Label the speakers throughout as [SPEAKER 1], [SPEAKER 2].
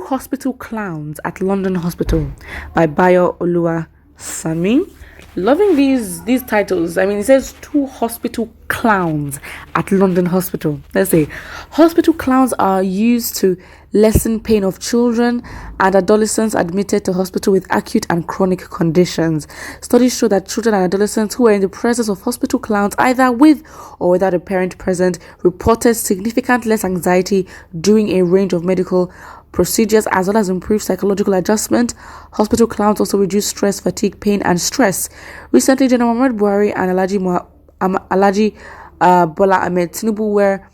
[SPEAKER 1] hospital clowns at London Hospital by Bayo Oluwasami. Loving these titles. I mean, it says 2 hospital clowns at London Hospital. Let's say hospital clowns are used to lessen pain of children and adolescents admitted to hospital with acute and chronic conditions. Studies show that children and adolescents who are in the presence of hospital clowns, either with or without a parent present, reported significant less anxiety during a range of medical procedures, as well as improved psychological adjustment. Hospital clowns also reduce stress, fatigue, pain, and stress. Recently, General Muhammad Buhari and Alhaji Bola Ahmed Tinubu were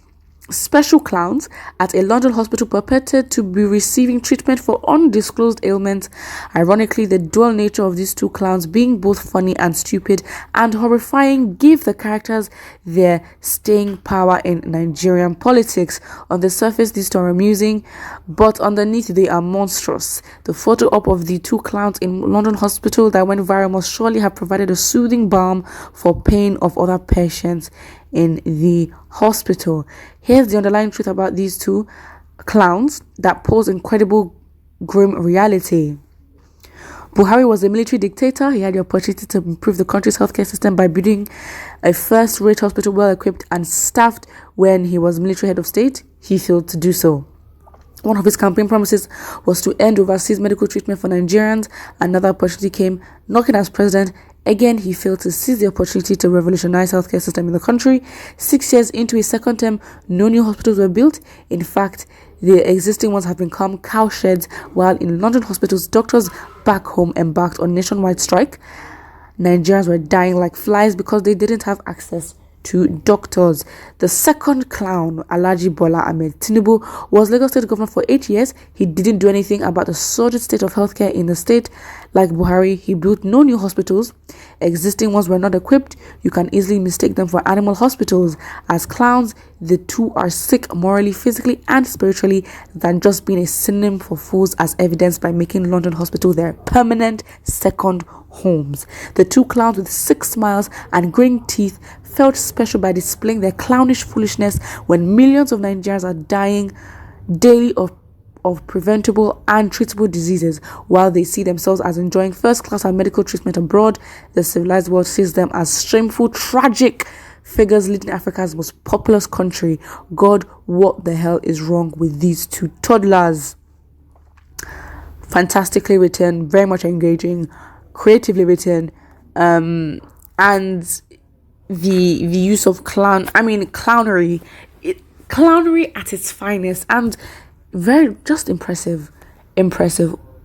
[SPEAKER 1] special clowns at a London hospital purported to be receiving treatment for undisclosed ailments. Ironically, the dual nature of these 2 clowns, being both funny and stupid and horrifying, give the characters their staying power in Nigerian politics. On the surface, these 2 are amusing, but underneath they are monstrous. The photo op of the 2 clowns in London hospital that went viral must surely have provided a soothing balm for pain of other patients in the hospital. Here's the underlying truth about these 2 clowns that pose incredible grim reality. Buhari was a military dictator. He had the opportunity to improve the country's healthcare system by building a first-rate hospital well equipped and staffed. When he was military head of state, he failed to do so. One of his campaign promises was to end overseas medical treatment for Nigerians. Another opportunity came knocking as president. Again, he failed to seize the opportunity to revolutionize healthcare system in the country. 6 years into his second term, no new hospitals were built. In fact, the existing ones have become cowsheds, while in London hospitals, doctors back home embarked on nationwide strike. Nigerians were dying like flies because they didn't have access to doctors. The second clown, Alhaji Bola Ahmed Tinubu, was Lagos State governor for 8 years. He didn't do anything about the sordid state of healthcare in the state. Like Buhari, he built no new hospitals. Existing ones were not equipped. You can easily mistake them for animal hospitals. As clowns, the 2 are sick morally, physically, and spiritually than just being a synonym for fools, as evidenced by making London Hospital their permanent second homes. The 2 clowns with 6 smiles and grinning teeth felt special by displaying their clownish foolishness when millions of Nigerians are dying daily of preventable and treatable diseases, while they see themselves as enjoying first-class and medical treatment abroad. The civilized world sees them as shameful, tragic figures leading Africa's most populous country. God, what the hell is wrong with these 2 toddlers? Fantastically written, very much engaging, creatively written, and the use of clownery at its finest, and very just impressive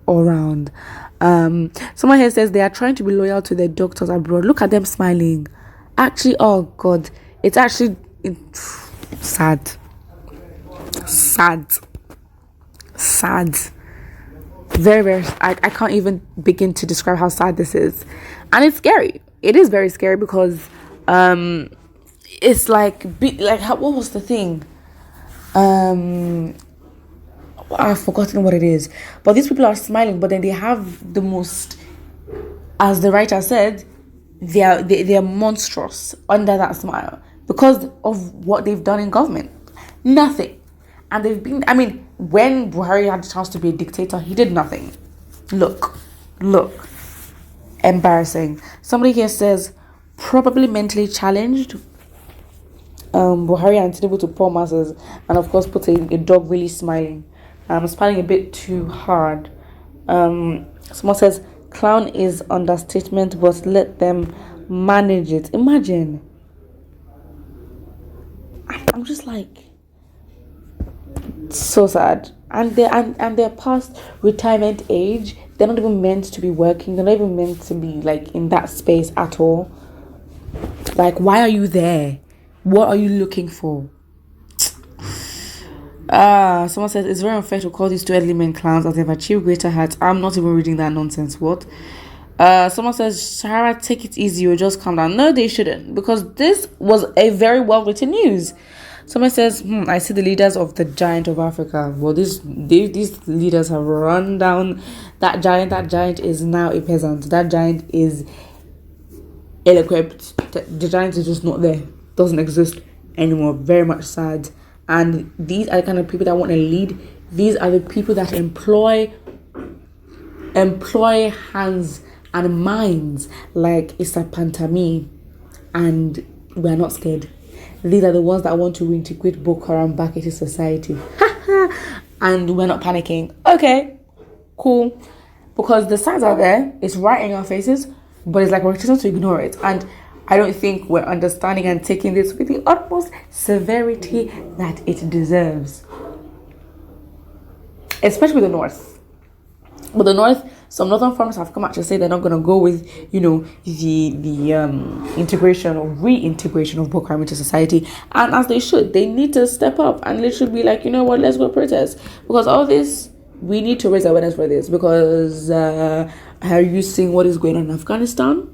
[SPEAKER 1] all around. Someone here says they are trying to be loyal to their doctors abroad. Look at them smiling. Actually, oh God, it's actually sad. Very, very, I can't even begin to describe how sad this is. And it's scary. It is very scary because it's what was the thing? I've forgotten what it is. But these people are smiling, but then they have the most, as the writer said, they are monstrous under that smile because of what they've done in government. Nothing. And they've been, when Buhari had the chance to be a dictator, he did nothing. Look. Embarrassing. Somebody here says, probably mentally challenged. Buhari and Tinubu to poor masses, and of course put a dog really smiling. Smiling a bit too hard. Someone says, clown is understatement, but let them manage it. Imagine. I'm just like, so sad. And they're past retirement age. They're not even meant to be working. They're not even meant to be like in that space at all. Like, why are you there? What are you looking for? Someone says it's very unfair to call these 2 elderly men clowns as they've achieved greater heights. I'm not even reading that nonsense. What? Someone says, Sahara, take it easy, you'll just calm down. No, they shouldn't, because this was a very well written news. Someone says, I see the leaders of the giant of Africa. Well, these leaders have run down that giant. That giant is now a peasant. That giant is ill-equipped. The giant is just not there. Doesn't exist anymore. Very much sad. And these are the kind of people that want to lead These are the people that employ hands and minds like Issa Pantami, and we're not scared. These are the ones that want to reintegrate Boko Haram back into society. And we're not panicking. Okay, cool. Because the signs are there, it's right in our faces, but it's like we're choosing to ignore it. And I don't think we're understanding and taking this with the utmost severity that it deserves. Especially with the North. With the North, some northern farmers have come out to say they're not going to go with, the integration or reintegration of Boko Haram into society. And as they should, they need to step up and literally be like, you know what, let's go protest. Because all this, we need to raise awareness for this. Because are you seeing what is going on in Afghanistan?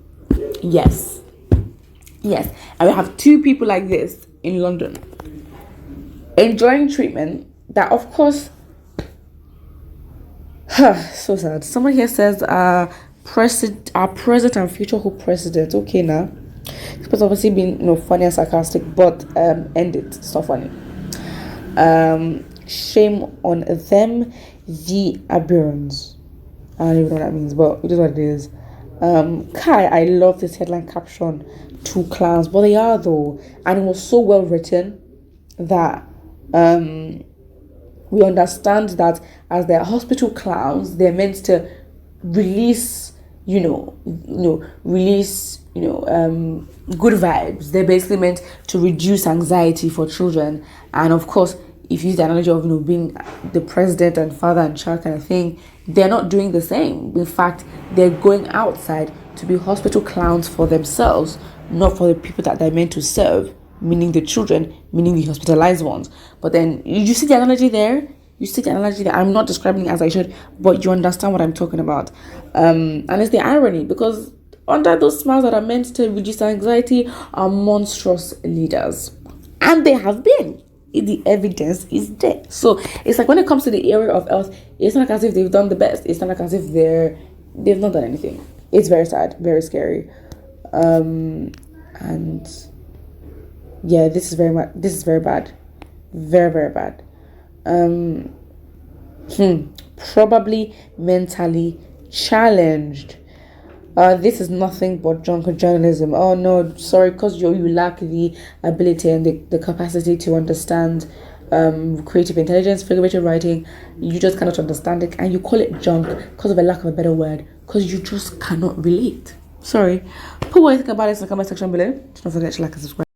[SPEAKER 1] Yes. And we have two people like this in London enjoying treatment that, of course, so sad. Someone here says our present and future hope president. Okay, now it's supposed to obviously be funny and sarcastic, but end it. It's not funny. Shame on them, the Aberrans. I don't even know what that means, but it is what it is. Kai, I love this headline caption. 2 clowns, but they are though, and it was so well written that we understand that as they're hospital clowns, they're meant to release, release good vibes. They're basically meant to reduce anxiety for children. And of course, if you use the analogy of being the president and father and child kind of thing, they're not doing the same. In fact, they're going outside to be hospital clowns for themselves, not for the people that they're meant to serve, meaning the children, meaning the hospitalized ones. But then you see the analogy there. I'm not describing it as I should, but you understand what I'm talking about. And it's the irony, because under those smiles that are meant to reduce anxiety are monstrous leaders, and they have been. The evidence is there. So it's like when it comes to the area of health, it's not like as if they've done the best. It's not like as if they've not done anything. It's very sad, very scary. And yeah, this is very bad. Very, very bad. Probably mentally challenged. This is nothing but drunken journalism. Oh no, sorry, because you lack the ability and the capacity to understand creative intelligence, figurative writing. You just cannot understand it, and you call it junk because of a lack of a better word, because you just cannot relate. Sorry. Put what you think about this in the comment section below. Don't forget to like and subscribe.